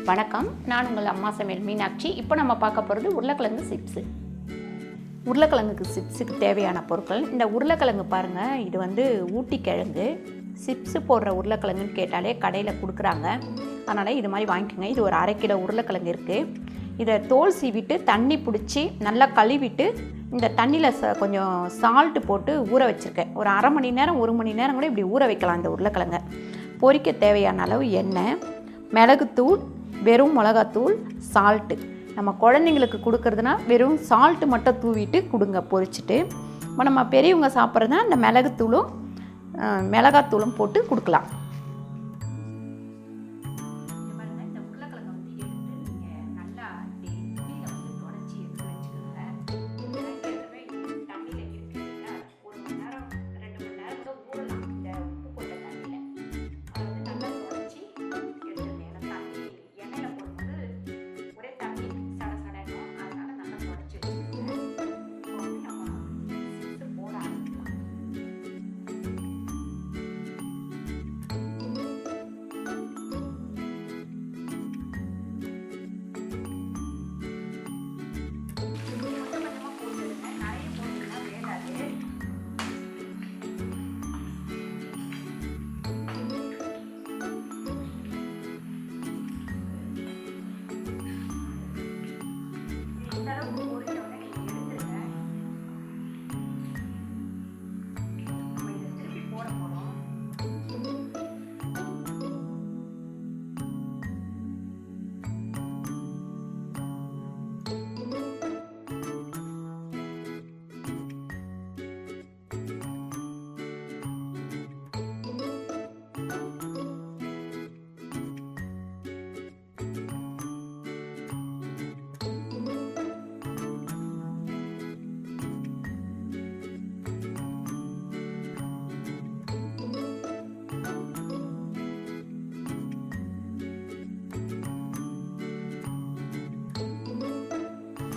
வணக்கம், நான் உங்கள் அம்மா சமையல் மீனாட்சி. இப்போ நம்ம பார்க்க போகிறது உருளைக்கிழங்கு சிப்ஸு. உருளைக்கிழங்குக்கு சிப்ஸுக்கு தேவையான பொருட்கள். இந்த உருளைக்கிழங்கு பாருங்கள், இது வந்து ஊட்டி கிழங்கு. சிப்ஸு போடுற உருளைக்கிழங்குன்னு கேட்டாலே கடையில் கொடுக்குறாங்க. அதனால் இது மாதிரி வாங்கிக்கோங்க. இது ஒரு 1/2 கிலோ உருளைக்கிழங்கு இருக்குது. இதை தோல் சீவிட்டு தண்ணி பிடிச்சி நல்லா கழுவிட்டு இந்த தண்ணியில் கொஞ்சம் சால்ட்டு போட்டு ஊற வச்சுருக்கேன். ஒரு 1/2 மணி நேரம் 1 மணி நேரம் கூட இப்படி ஊற வைக்கலாம். இந்த உருளைக்கிழங்கை பொரிக்க தேவையான அளவு எண்ணெய், மிளகுத்தூள், வெறும் மிளகாத்தூள், சால்ட்டு. நம்ம குழந்தைங்களுக்கு கொடுக்குறதுனா வெறும் சால்ட்டு மட்டும் தூவிட்டு கொடுங்க பொரிச்சிட்டு. இப்போ நம்ம பெரியவங்க சாப்பிட்றதுனா இந்த மிளகுத்தூளும் மிளகாத்தூளும் போட்டு கொடுக்கலாம்.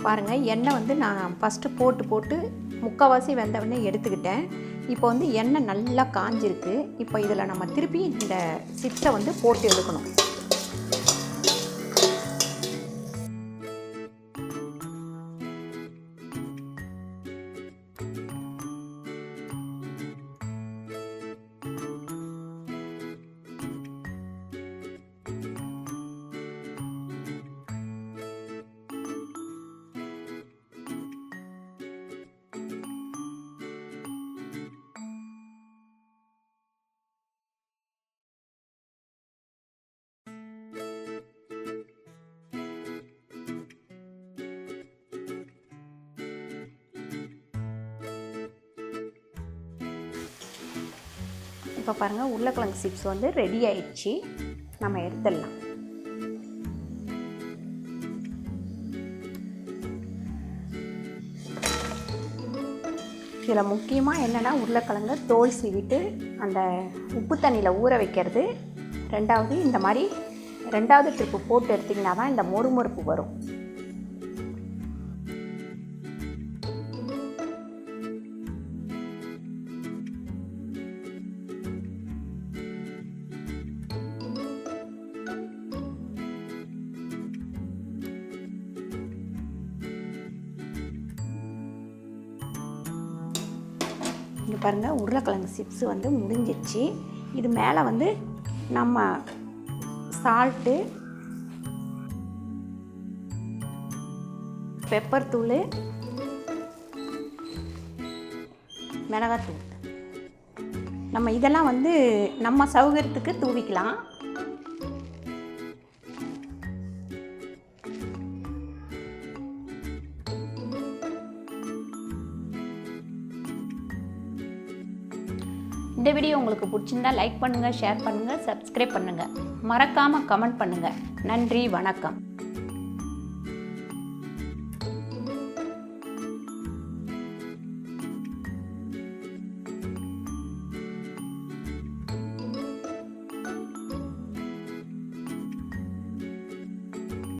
பாருங்கள், எண்ணெய் வந்து நான் ஃபஸ்ட்டு போட்டு முக்கால்வாசி வெந்தவொடனே எடுத்துக்கிட்டேன். இப்போ வந்து எண்ணெய் நல்லா காஞ்சிருக்கு. இப்போ இதில் நம்ம திருப்பி இந்த சிப்ஸை வந்து போட்டு எடுக்கணும். இப்போ பாருங்கள், உருளைக்கிழங்கு சிப்ஸ் வந்து ரெடி ஆயிடுச்சு. நம்ம எடுத்துடலாம். இதில் முக்கியமாக என்னென்னா, உருளைக்கிழங்கு தோல் சீவிட்டு அந்த உப்பு தண்ணியில் ஊற வைக்கிறது. ரெண்டாவது இந்த மாதிரி 2வது ட்ரிப்பு போட்டு எடுத்திங்கன்னா தான் இந்த மொறுமொறுப்பு வரும். இங்கே பாருங்கள், உருளைக்கிழங்கு சிப்ஸு வந்து முடிஞ்சிடுச்சு. இது மேலே வந்து நம்ம சால்ட்டு, பெப்பர் தூள், மிளகாத்தூள், நம்ம இதெல்லாம் வந்து நம்ம சௌகரியத்துக்கு தூவிக்கலாம். இந்த வீடியோ உங்களுக்கு பிடிச்சிருந்தா லைக் பண்ணுங்கள், ஷேர் பண்ணுங்கள், சப்ஸ்கிரைப் பண்ணுங்கள். மறக்காமல் கமெண்ட் பண்ணுங்கள். நன்றி, வணக்கம்.